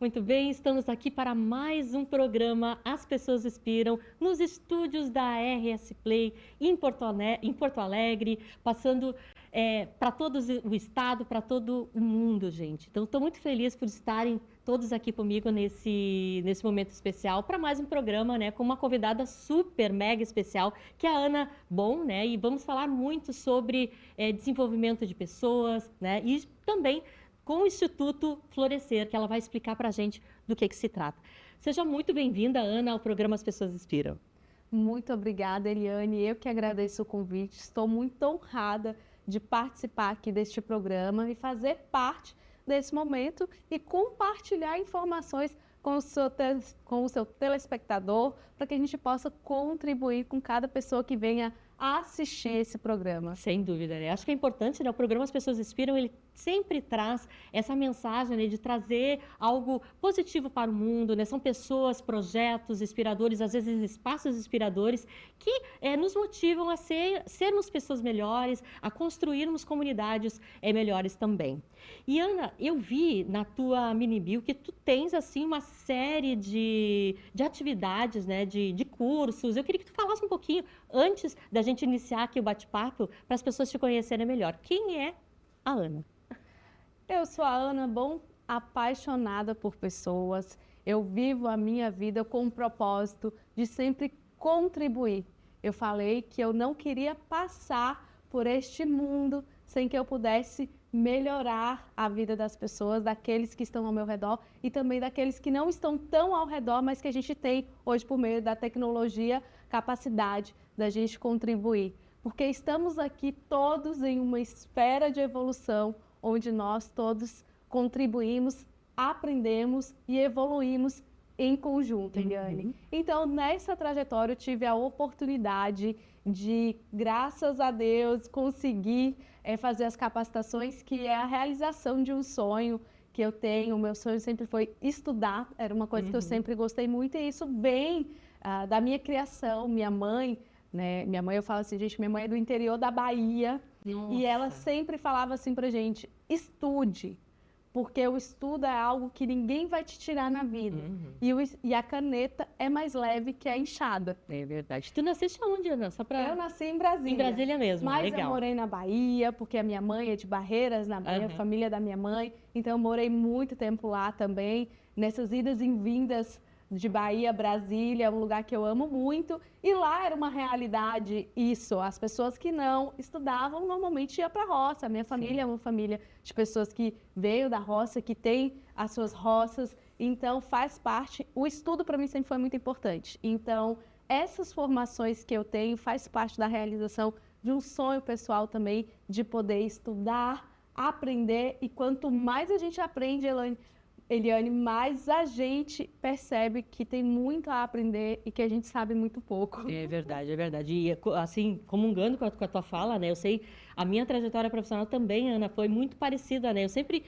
Muito bem, estamos aqui para mais um programa As Pessoas Inspiram, nos estúdios da RS Play em Porto Alegre, passando para todo o estado, para todo o mundo, gente. Então, estou muito feliz por estarem todos aqui comigo nesse momento especial para mais um programa, né, com uma convidada super mega especial, que é a Ana Bon, né, e vamos falar muito sobre desenvolvimento de pessoas, né, e também com o Instituto Florescer, que ela vai explicar para a gente do que se trata. Seja muito bem-vinda, Ana, ao programa As Pessoas Inspiram. Muito obrigada, Eliane. Eu que agradeço o convite. Estou muito honrada de participar aqui deste programa e fazer parte desse momento e compartilhar informações com o seu telespectador, para que a gente possa contribuir com cada pessoa que venha assistir esse programa. Sem dúvida, né? Acho que é importante, né? O programa As Pessoas Inspiram, ele sempre traz essa mensagem, né, de trazer algo positivo para o mundo, né? São pessoas, projetos inspiradores, às vezes espaços inspiradores, que nos motivam a sermos pessoas melhores, a construirmos comunidades melhores também. E, Ana, eu vi na tua mini-bio que tu tens, assim, uma série de atividades, né, de cursos. Eu queria que tu falasse um pouquinho, antes da gente iniciar aqui o bate-papo, para as pessoas te conhecerem melhor. Quem é a Ana? Eu sou a Ana Bon, apaixonada por pessoas. Eu vivo a minha vida com o propósito de sempre contribuir. Eu falei que eu não queria passar por este mundo sem que eu pudesse melhorar a vida das pessoas, daqueles que estão ao meu redor e também daqueles que não estão tão ao redor, mas que a gente tem hoje, por meio da tecnologia, capacidade da gente contribuir. Porque estamos aqui todos em uma esfera de evolução, onde nós todos contribuímos, aprendemos e evoluímos em conjunto, Eliane. Então, nessa trajetória, eu tive a oportunidade de, graças a Deus, conseguir fazer as capacitações, que é a realização de um sonho que eu tenho. O meu sonho sempre foi estudar, era uma coisa que eu sempre gostei muito, e isso vem da minha criação. Minha mãe, né? Minha mãe, eu falo assim, gente, minha mãe é do interior da Bahia. Nossa. E ela sempre falava assim pra gente: estude, porque o estudo é algo que ninguém vai te tirar na vida. E a caneta é mais leve que a enxada. É verdade. Tu nasceste aonde, Ana? Eu nasci em Brasília. Em Brasília mesmo, mas legal. Eu morei na Bahia, porque a minha mãe é de Barreiras, na Bahia, família da minha mãe. Então, eu morei muito tempo lá também, nessas idas e vindas de Bahia, Brasília, é um lugar que eu amo muito. E lá era uma realidade isso. As pessoas que não estudavam normalmente iam para a roça. A minha família é uma família de pessoas que veio da roça, que tem as suas roças. Então, faz parte. O estudo para mim sempre foi muito importante. Então, essas formações que eu tenho faz parte da realização de um sonho pessoal também, de poder estudar, aprender. E quanto mais a gente aprende, Eliane, mais a gente percebe que tem muito a aprender e que a gente sabe muito pouco. É verdade, é verdade. E assim, comungando com a tua fala, né? Eu sei, a minha trajetória profissional também, Ana, foi muito parecida, né? Eu sempre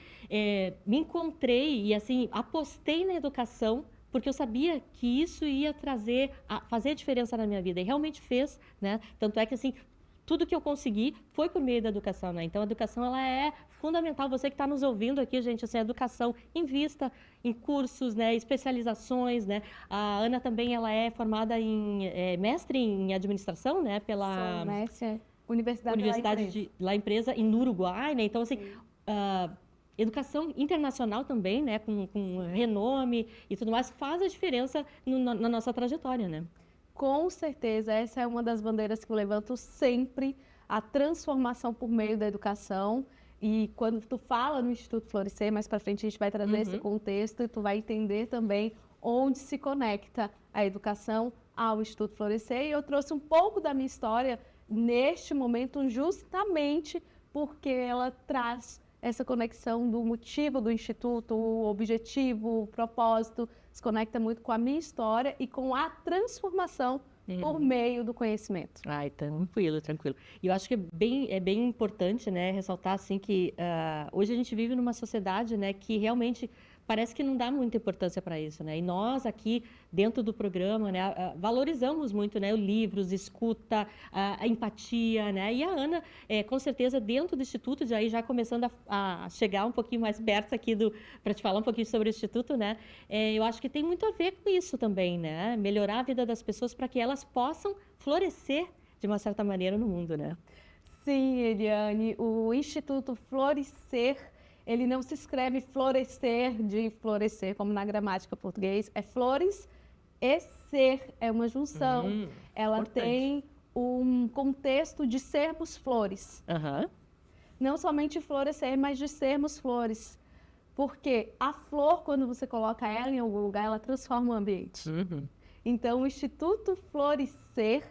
me encontrei e, assim, apostei na educação, porque eu sabia que isso ia fazer diferença na minha vida. E realmente fez, né? Tanto é que, assim, tudo que eu consegui foi por meio da educação, né? Então, a educação, ela é fundamental. Você que está nos ouvindo aqui, gente, assim, a educação, invista em cursos, né? Especializações, né? A Ana também, ela é formada mestre em administração, né? Pela Sou mestre, Universidade La Empresa, no Uruguai, né? Então, assim, educação internacional também, né? Com renome e tudo mais, faz a diferença na nossa trajetória, né? Com certeza, essa é uma das bandeiras que eu levanto sempre, a transformação por meio da educação. E quando tu fala no Instituto Florescer, mais para frente a gente vai trazer esse contexto e tu vai entender também onde se conecta a educação ao Instituto Florescer. E eu trouxe um pouco da minha história neste momento justamente porque ela traz essa conexão do motivo do Instituto, o objetivo, o propósito, se conecta muito com a minha história e com a transformação por meio do conhecimento. Ai, tranquilo, tranquilo. E eu acho que é bem importante, né, ressaltar assim que hoje a gente vive numa sociedade, né, que realmente parece que não dá muita importância para isso, né? E nós aqui dentro do programa, né, valorizamos muito, né, os livros, escuta, a empatia, né? E a Ana, com certeza, dentro do Instituto, já começando a chegar um pouquinho mais perto aqui para te falar um pouquinho sobre o Instituto, né? Eu acho que tem muito a ver com isso também, né? Melhorar a vida das pessoas para que elas possam florescer de uma certa maneira no mundo, né? Sim, Eliane, o Instituto Florescer, ele não se escreve florescer de florescer, como na gramática português, é flores e ser, é uma junção. Ela importante. tem um contexto de sermos flores. Aham. Não somente florescer, mas de sermos flores. Porque a flor, quando você coloca ela em algum lugar, ela transforma o ambiente. Então, o Instituto Florescer,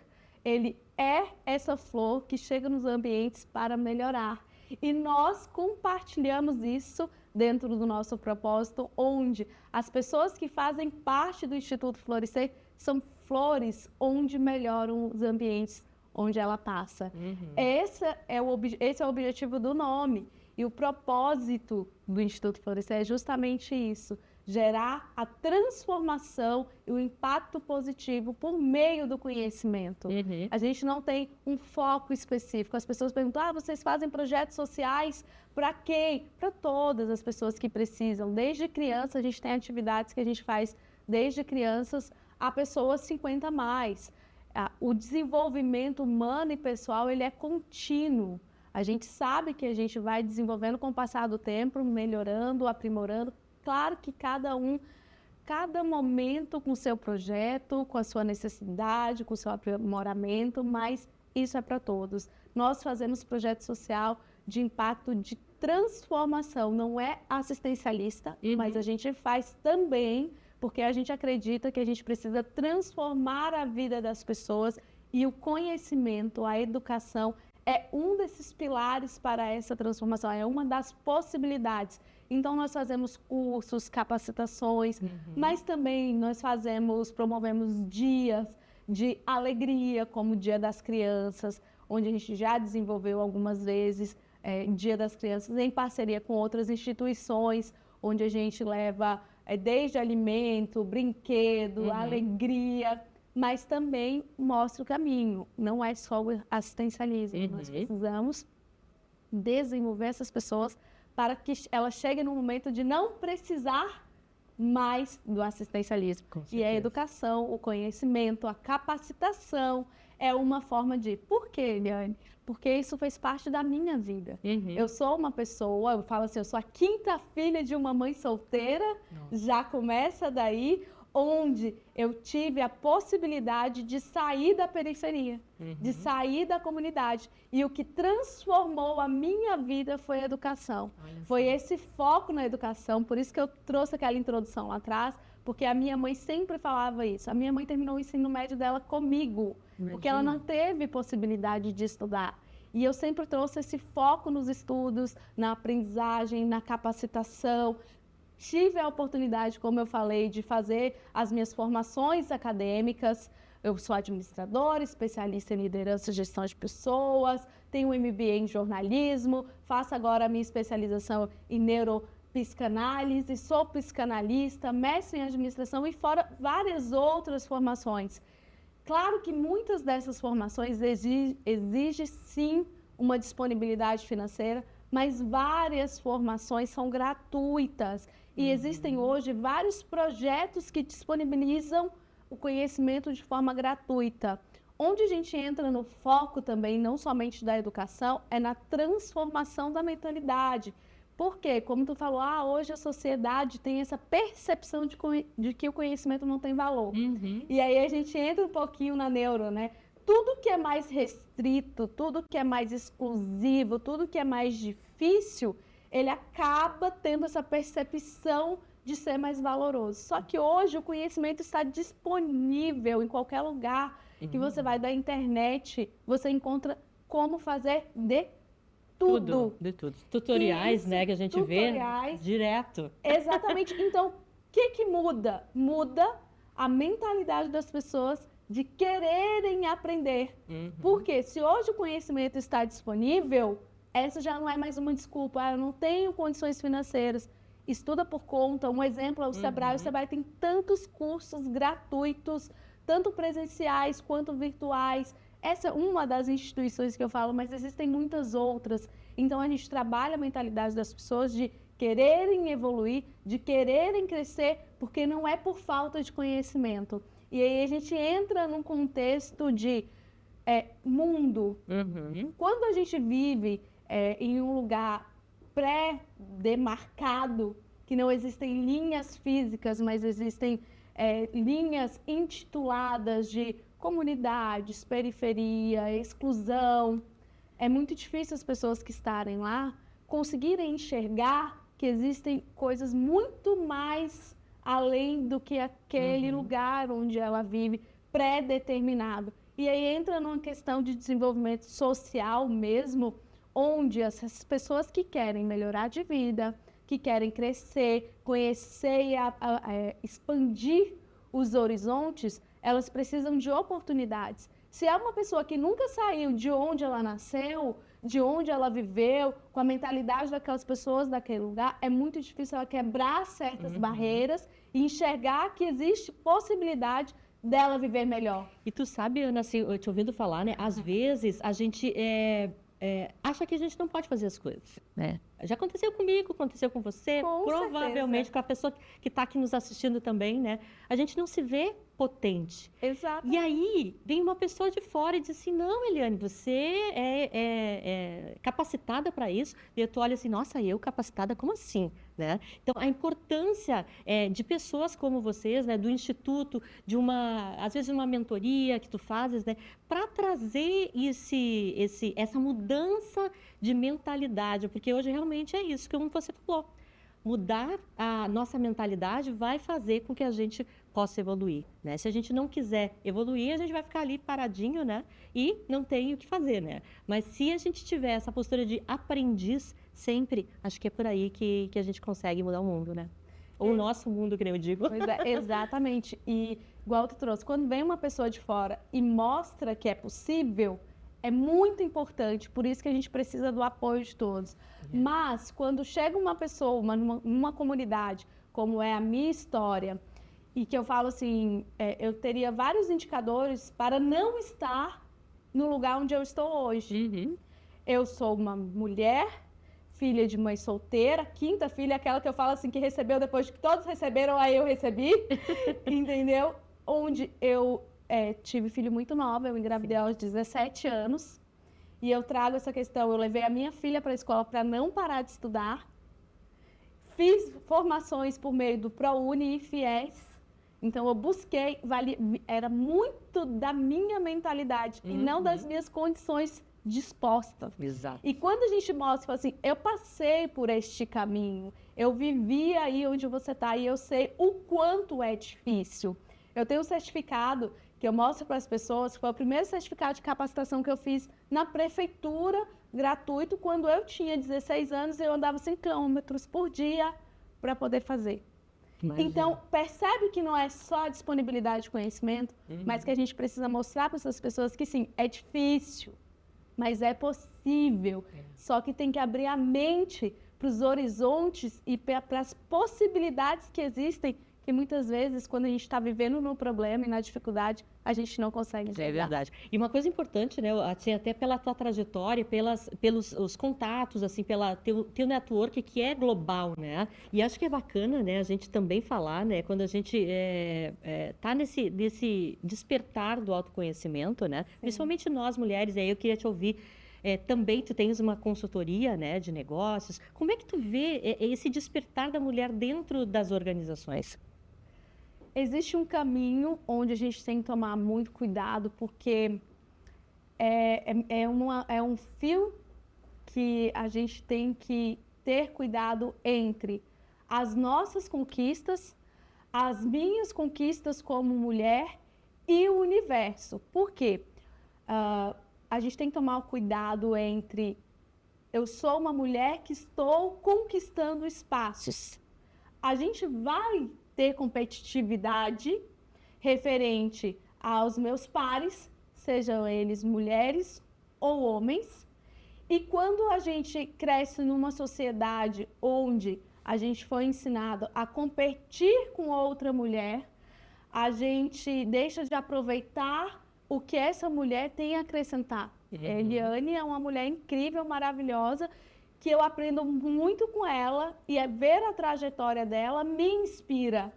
ele é essa flor que chega nos ambientes para melhorar. E nós compartilhamos isso dentro do nosso propósito, onde as pessoas que fazem parte do Instituto Florescer são flores onde melhoram os ambientes onde ela passa. Esse é o objetivo do nome. E o propósito do Instituto Florescer é justamente isso, gerar a transformação e o impacto positivo por meio do conhecimento. A gente não tem um foco específico. As pessoas perguntam, vocês fazem projetos sociais para quem? Para todas as pessoas que precisam. Desde criança, a gente tem atividades que a gente faz desde crianças a pessoas 50 a mais. O desenvolvimento humano e pessoal, ele é contínuo. A gente sabe que a gente vai desenvolvendo com o passar do tempo, melhorando, aprimorando. Claro que cada momento com o seu projeto, com a sua necessidade, com o seu aprimoramento, mas isso é para todos. Nós fazemos projeto social de impacto de transformação, não é assistencialista, mas a gente faz também porque a gente acredita que a gente precisa transformar a vida das pessoas e o conhecimento, a educação é um desses pilares para essa transformação, é uma das possibilidades. Então, nós fazemos cursos, capacitações, mas também nós promovemos dias de alegria, como o Dia das Crianças, onde a gente já desenvolveu algumas vezes Dia das Crianças em parceria com outras instituições, onde a gente leva desde alimento, brinquedo, alegria, mas também mostra o caminho. Não é só o assistencialismo, nós precisamos desenvolver essas pessoas para que elas cheguem no momento de não precisar mais do assistencialismo. E a educação, o conhecimento, a capacitação é uma forma de... Por quê, Eliane? Porque isso fez parte da minha vida. Eu sou uma pessoa, eu falo assim, eu sou a 5ª filha de uma mãe solteira, já começa daí, onde eu tive a possibilidade de sair da periferia, de sair da comunidade. E o que transformou a minha vida foi a educação. Foi esse foco na educação, por isso que eu trouxe aquela introdução lá atrás, porque a minha mãe sempre falava isso. A minha mãe terminou o ensino médio dela comigo, porque ela não teve possibilidade de estudar. E eu sempre trouxe esse foco nos estudos, na aprendizagem, na capacitação. Tive a oportunidade, como eu falei, de fazer as minhas formações acadêmicas. Eu sou administradora, especialista em liderança e gestão de pessoas, tenho um MBA em jornalismo, faço agora a minha especialização em neuropsicanálise, sou psicanalista, mestre em administração e fora várias outras formações. Claro que muitas dessas formações exigem sim uma disponibilidade financeira, mas várias formações são gratuitas. E existem hoje vários projetos que disponibilizam o conhecimento de forma gratuita. Onde a gente entra no foco também, não somente da educação, é na transformação da mentalidade. Por quê? Como tu falou, hoje a sociedade tem essa percepção de que o conhecimento não tem valor. E aí a gente entra um pouquinho na neuro, né? Tudo que é mais restrito, tudo que é mais exclusivo, tudo que é mais difícil, ele acaba tendo essa percepção de ser mais valoroso. Só que hoje o conhecimento está disponível em qualquer lugar que você vai da internet, você encontra como fazer de tudo. De tudo. Tutoriais, né, que a gente vê direto. Exatamente. Então, o que muda? Muda a mentalidade das pessoas de quererem aprender. Porque se hoje o conhecimento está disponível, essa já não é mais uma desculpa. Eu não tenho condições financeiras. estuda por conta. Um exemplo é o Sebrae. O Sebrae tem tantos cursos gratuitos, tanto presenciais quanto virtuais. Essa é uma das instituições que eu falo, mas existem muitas outras. Então, a gente trabalha a mentalidade das pessoas de quererem evoluir, de quererem crescer, porque não é por falta de conhecimento. E aí a gente entra num contexto de mundo. Quando a gente vive em um lugar pré-demarcado, que não existem linhas físicas, mas existem linhas intituladas de comunidades, periferia, exclusão, é muito difícil as pessoas que estarem lá conseguirem enxergar que existem coisas muito mais além do que aquele lugar onde ela vive, pré-determinado. E aí entra numa questão de desenvolvimento social mesmo, onde essas pessoas que querem melhorar de vida, que querem crescer, conhecer e expandir os horizontes, elas precisam de oportunidades. Se é uma pessoa que nunca saiu de onde ela nasceu, de onde ela viveu, com a mentalidade daquelas pessoas daquele lugar, é muito difícil ela quebrar certas barreiras e enxergar que existe possibilidade dela viver melhor. E tu sabe, Ana, assim, eu te ouvindo falar, né? Às vezes a gente acha que a gente não pode fazer as coisas, né? Já aconteceu comigo, aconteceu com você, Com provavelmente certeza. com a pessoa que está aqui nos assistindo também, né? A gente não se vê potente. Exato. E aí vem uma pessoa de fora e diz assim, não, Eliane, você é capacitada para isso. E tu olha assim, nossa, eu capacitada, como assim? Né? Então, a importância de pessoas como vocês, né, do Instituto, às vezes uma mentoria que tu fazes, né, para trazer essa mudança de mentalidade, porque hoje realmente é isso, como você falou. Mudar a nossa mentalidade vai fazer com que a gente possa evoluir, né? Se a gente não quiser evoluir, a gente vai ficar ali paradinho, né? E não tem o que fazer, né? Mas se a gente tiver essa postura de aprendiz sempre, acho que é por aí que a gente consegue mudar o mundo, né? Ou o nosso mundo, que nem eu digo. Pois é, exatamente. E igual tu trouxe, quando vem uma pessoa de fora e mostra que é possível, é muito importante, por isso que a gente precisa do apoio de todos. Mas, quando chega uma pessoa, numa comunidade, como é a minha história, e que eu falo assim, eu teria vários indicadores para não estar no lugar onde eu estou hoje. Eu sou uma mulher, filha de mãe solteira, quinta filha, aquela que eu falo assim, que recebeu depois que todos receberam, aí eu recebi, entendeu? Onde eu tive filho muito nova, eu engravidei aos 17 anos, e eu trago essa questão, eu levei a minha filha para a escola para não parar de estudar, fiz formações por meio do ProUni e FIES, então eu busquei, era muito da minha mentalidade e não das minhas condições dispostas. Exato. E quando a gente mostra assim, eu passei por este caminho, eu vivi aí onde você está e eu sei o quanto é difícil. Eu tenho um certificado que eu mostro para as pessoas, que foi o primeiro certificado de capacitação que eu fiz na prefeitura, gratuito, quando eu tinha 16 anos e eu andava 100 quilômetros por dia para poder fazer. Imagina. Então, percebe que não é só a disponibilidade de conhecimento, mas que a gente precisa mostrar para essas pessoas que sim, é difícil, mas é possível. Só que tem que abrir a mente para os horizontes e para as possibilidades que existem, que muitas vezes, quando a gente está vivendo no problema e na dificuldade, a gente não consegue enxergar. É verdade. E uma coisa importante, né, assim, até pela tua trajetória, pelos os contatos, assim, pela teu network que é global, né? E acho que é bacana, né, a gente também falar, né, quando a gente tá nesse despertar do autoconhecimento, né? Sim. Principalmente nós mulheres, aí eu queria te ouvir. Também tu tens uma consultoria, né, de negócios. Como é que tu vê esse despertar da mulher dentro das organizações? Existe um caminho onde a gente tem que tomar muito cuidado, porque é um fio que a gente tem que ter cuidado entre as nossas conquistas, as minhas conquistas como mulher e o universo. Por quê? A gente tem que tomar cuidado entre eu sou uma mulher que estou conquistando espaços. A gente vai ter competitividade referente aos meus pares, sejam eles mulheres ou homens. E quando a gente cresce numa sociedade onde a gente foi ensinado a competir com outra mulher, a gente deixa de aproveitar o que essa mulher tem a acrescentar. Eliane é uma mulher incrível, maravilhosa, que eu aprendo muito com ela e ver a trajetória dela me inspira.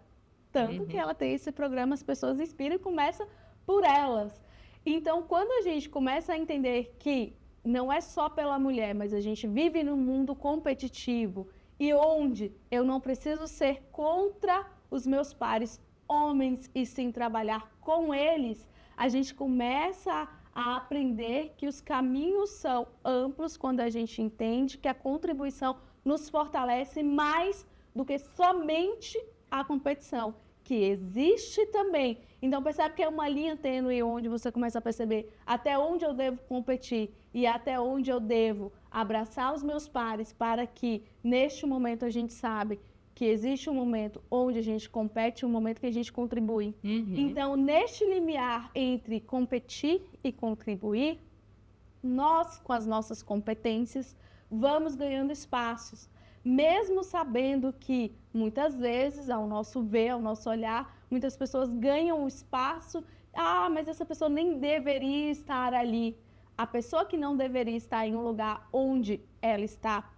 Tanto que ela tem esse programa As Pessoas Inspiram e começa por elas. Então, quando a gente começa a entender que não é só pela mulher, mas a gente vive num mundo competitivo e onde eu não preciso ser contra os meus pares homens e sim trabalhar com eles, a gente começa a aprender que os caminhos são amplos quando a gente entende que a contribuição nos fortalece mais do que somente a competição, que existe também. Então, percebe que é uma linha tênue onde você começa a perceber até onde eu devo competir e até onde eu devo abraçar os meus pares para que, neste momento, a gente sabe que existe um momento onde a gente compete e um momento que a gente contribui. Então, neste limiar entre competir e contribuir, nós, com as nossas competências, vamos ganhando espaços, mesmo sabendo que, muitas vezes, ao nosso ver, ao nosso olhar, muitas pessoas ganham o espaço, mas essa pessoa nem deveria estar ali. A pessoa que não deveria estar em um lugar onde ela está,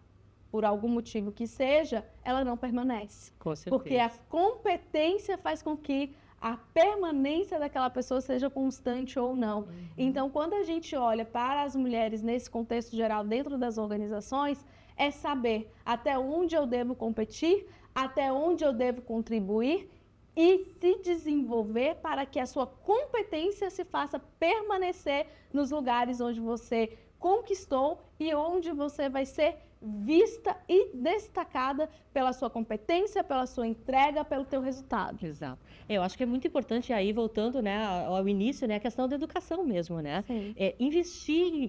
por algum motivo que seja, ela não permanece. Com certeza. Porque a competência faz com que a permanência daquela pessoa seja constante ou não. Então, quando a gente olha para as mulheres nesse contexto geral dentro das organizações, é saber até onde eu devo competir, até onde eu devo contribuir e se desenvolver para que a sua competência se faça permanecer nos lugares onde você conquistou e onde você vai ser vista e destacada pela sua competência, pela sua entrega, pelo teu resultado. Exato. Eu acho que é muito importante aí, voltando, né, ao início, né, a questão da educação mesmo, né? Investir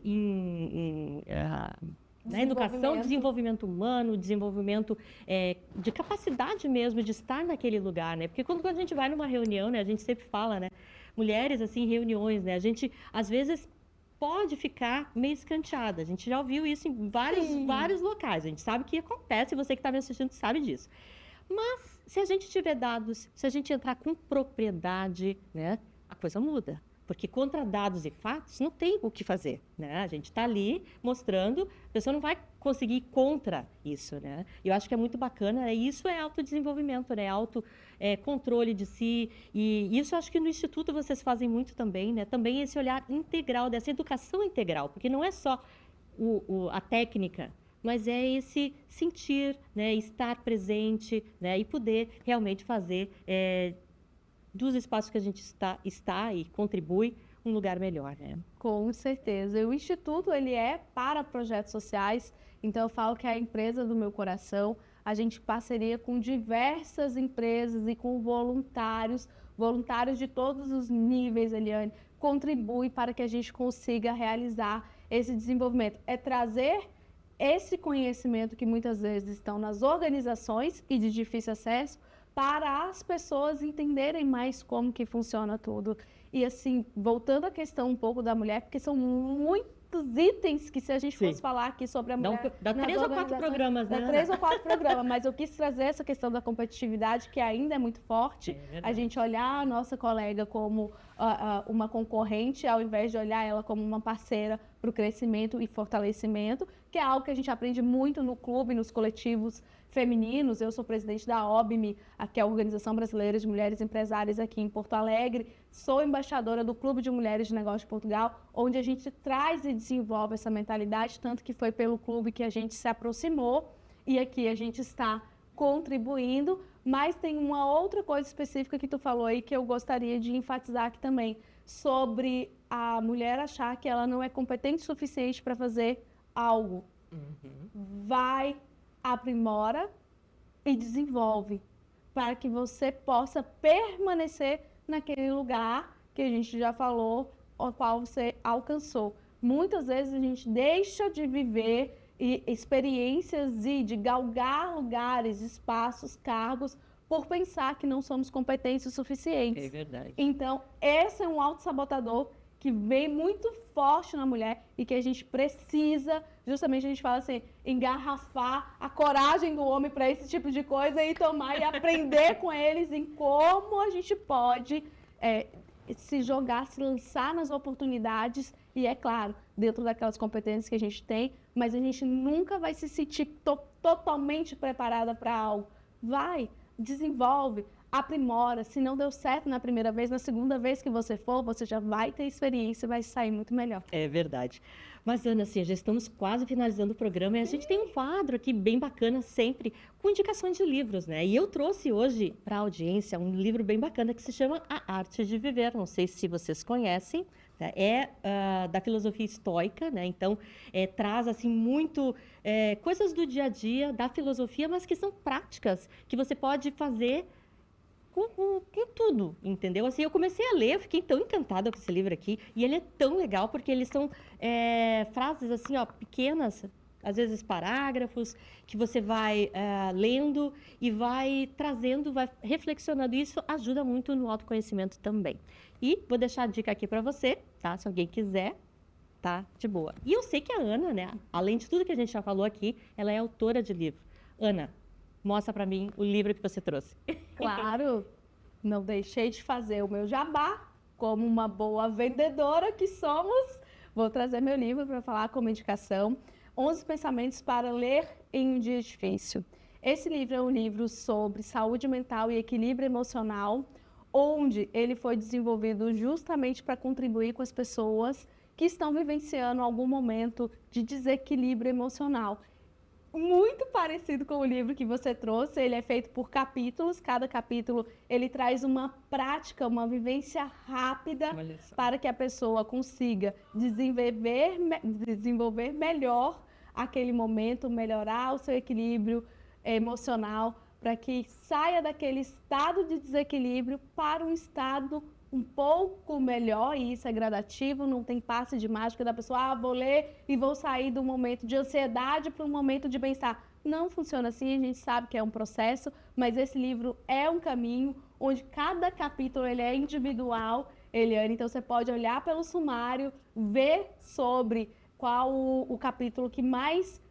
na educação, desenvolvimento humano, desenvolvimento de capacidade mesmo de estar naquele lugar, né? Porque quando a gente vai numa reunião, né, a gente sempre fala, né, mulheres assim, reuniões, né, a gente às vezes pode ficar meio escanteada. A gente já ouviu isso em vários locais. A gente sabe que acontece, você que está me assistindo sabe disso. Mas se a gente tiver dados, se a gente entrar com propriedade, né, a coisa muda. Porque contra dados e fatos não tem o que fazer, né? A gente está ali mostrando, a pessoa não vai conseguir ir contra isso, né? E eu acho que é muito bacana, né? Isso é autodesenvolvimento, né? Controle de si. E isso eu acho que no Instituto vocês fazem muito também, né? Também esse olhar integral, dessa educação integral, porque não é só a técnica, mas é esse sentir, né? Estar presente, né? E poder realmente fazer dos espaços que a gente está e contribui um lugar melhor, né? Com certeza. E o Instituto, ele é para projetos sociais, então eu falo que é a empresa do meu coração. A gente parceria com diversas empresas e com voluntários de todos os níveis, Eliane, contribui para que a gente consiga realizar esse desenvolvimento. É trazer esse conhecimento que muitas vezes estão nas organizações e de difícil acesso, para as pessoas entenderem mais como que funciona tudo. E assim, voltando à questão um pouco da mulher, porque são muitos itens que se a gente fosse falar aqui sobre a mulher... Dá 3 ou 4 programas, né? Dá 3 ou 4 programas, mas eu quis trazer essa questão da competitividade, que ainda é muito forte. A gente olhar a nossa colega como uma concorrente, ao invés de olhar ela como uma parceira para o crescimento e fortalecimento, que é algo que a gente aprende muito no clube, nos coletivos femininos. Eu sou presidente da OBME, que é a Organização Brasileira de Mulheres Empresárias aqui em Porto Alegre. Sou embaixadora do Clube de Mulheres de Negócio de Portugal, onde a gente traz e desenvolve essa mentalidade, tanto que foi pelo clube que a gente se aproximou e aqui a gente está contribuindo. Mas tem uma outra coisa específica que tu falou aí que eu gostaria de enfatizar aqui também, sobre a mulher achar que ela não é competente o suficiente para fazer algo. Vai, aprimora e desenvolve para que você possa permanecer naquele lugar que a gente já falou, ao qual você alcançou. Muitas vezes a gente deixa de viver experiências e de galgar lugares, espaços, cargos, por pensar que não somos competentes o suficientes. É verdade. Então, esse é um autossabotador que vem muito forte na mulher e que a gente precisa justamente a gente fala assim, engarrafar a coragem do homem para esse tipo de coisa e tomar e aprender com eles em como a gente pode se jogar, se lançar nas oportunidades e, é claro, dentro daquelas competências que a gente tem, mas a gente nunca vai se sentir totalmente preparada para algo. Vai, desenvolve, aprimora. Se não deu certo na primeira vez, na segunda vez que você for, você já vai ter experiência e vai sair muito melhor. É verdade. Mas, Ana, assim, já estamos quase finalizando o programa e a gente tem um quadro aqui bem bacana sempre, com indicações de livros, né? E eu trouxe hoje para a audiência um livro bem bacana que se chama A Arte de Viver. Não sei se vocês conhecem, né? Da filosofia estoica, né? Então, traz, assim, muito coisas do dia a dia da filosofia, mas que são práticas, que você pode fazer com tudo, entendeu? Assim, eu comecei a ler, eu fiquei tão encantada com esse livro aqui, e ele é tão legal porque eles são frases assim, ó, pequenas, às vezes parágrafos, que você vai lendo e vai trazendo, vai reflexionando. Isso ajuda muito no autoconhecimento também. E vou deixar a dica aqui para você, tá? Se alguém quiser, tá? De boa. E eu sei que a Ana, né, além de tudo que a gente já falou aqui, ela é autora de livro. Ana, mostra para mim o livro que você trouxe. Claro, não deixei de fazer o meu jabá, como uma boa vendedora que somos. Vou trazer meu livro para falar como indicação, 11 Pensamentos para Ler em um Dia Difícil. Esse livro é um livro sobre saúde mental e equilíbrio emocional, onde ele foi desenvolvido justamente para contribuir com as pessoas que estão vivenciando algum momento de desequilíbrio emocional. Muito parecido com o livro que você trouxe, ele é feito por capítulos, cada capítulo ele traz uma prática, uma vivência rápida para que a pessoa consiga desenvolver melhor aquele momento, melhorar o seu equilíbrio emocional, para que saia daquele estado de desequilíbrio para um estado um pouco melhor, e isso é gradativo, não tem passe de mágica da pessoa, vou ler e vou sair do momento de ansiedade para um momento de bem-estar. Não funciona assim, a gente sabe que é um processo, mas esse livro é um caminho onde cada capítulo ele é individual, Eliane, então você pode olhar pelo sumário, ver sobre qual o capítulo que mais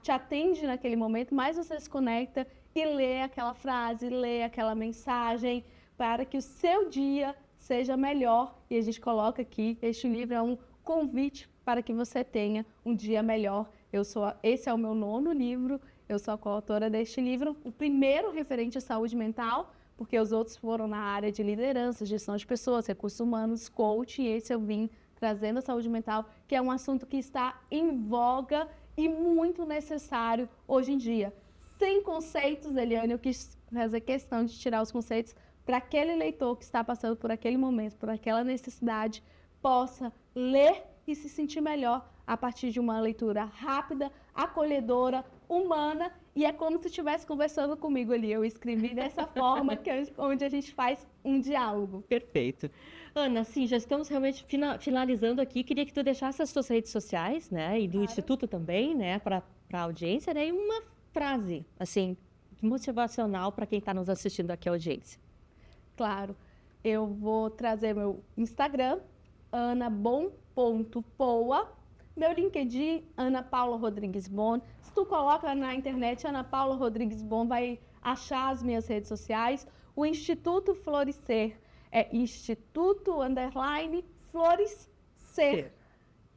te atende naquele momento, mais você se conecta e lê aquela frase, lê aquela mensagem, para que o seu dia seja melhor. E a gente coloca aqui, este livro é um convite para que você tenha um dia melhor. Esse é o meu 9º livro, eu sou a coautora deste livro, o primeiro referente à saúde mental, porque os outros foram na área de liderança, gestão de pessoas, recursos humanos, coach, e esse eu vim trazendo a saúde mental, que é um assunto que está em voga e muito necessário hoje em dia. Sem conceitos, Eliane, eu quis fazer questão de tirar os conceitos para aquele leitor que está passando por aquele momento, por aquela necessidade, possa ler e se sentir melhor a partir de uma leitura rápida, acolhedora, humana, e é como se estivesse conversando comigo ali. Eu escrevi dessa forma, onde a gente faz um diálogo. Perfeito. Ana, sim, já estamos realmente finalizando aqui. Queria que tu deixasse as suas redes sociais, né, e do Instituto também, né, para a audiência, né, e uma frase, assim, motivacional para quem está nos assistindo aqui à audiência. Claro, eu vou trazer meu Instagram, anabom.poa, meu LinkedIn, Ana Paula Rodrigues Bon. Se tu coloca na internet Ana Paula Rodrigues Bon, vai achar as minhas redes sociais. O Instituto Florescer é Instituto_Florescer.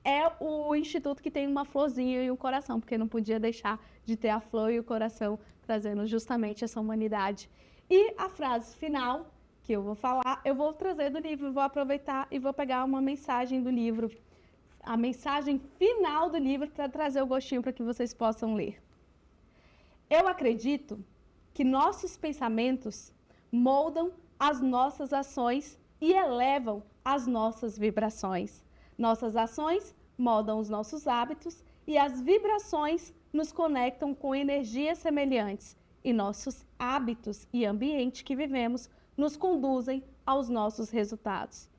É o instituto que tem uma florzinha e um coração, porque não podia deixar de ter a flor e o coração, trazendo justamente essa humanidade. E a frase final que eu vou falar, eu vou trazer do livro, vou aproveitar e vou pegar uma mensagem do livro, a mensagem final do livro, para trazer o gostinho para que vocês possam ler. Eu acredito que nossos pensamentos moldam as nossas ações e elevam as nossas vibrações. Nossas ações moldam os nossos hábitos e as vibrações nos conectam com energias semelhantes, e nossos hábitos e ambiente que vivemos nos conduzem aos nossos resultados.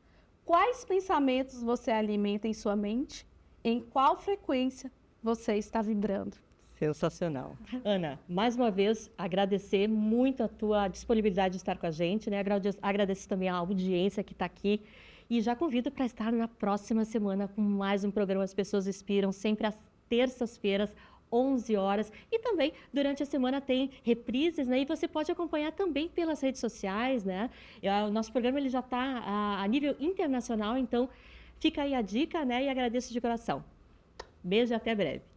Quais pensamentos você alimenta em sua mente? Em qual frequência você está vibrando? Sensacional. Ana, mais uma vez, agradecer muito a tua disponibilidade de estar com a gente, né? Agradeço também a audiência que está aqui. E já convido para estar na próxima semana com mais um programa As Pessoas Inspiram, sempre às terças-feiras, 11 horas. E também, durante a semana, tem reprises, né? E você pode acompanhar também pelas redes sociais, né? O nosso programa ele já está a nível internacional, então fica aí a dica, né? E agradeço de coração. Beijo e até breve.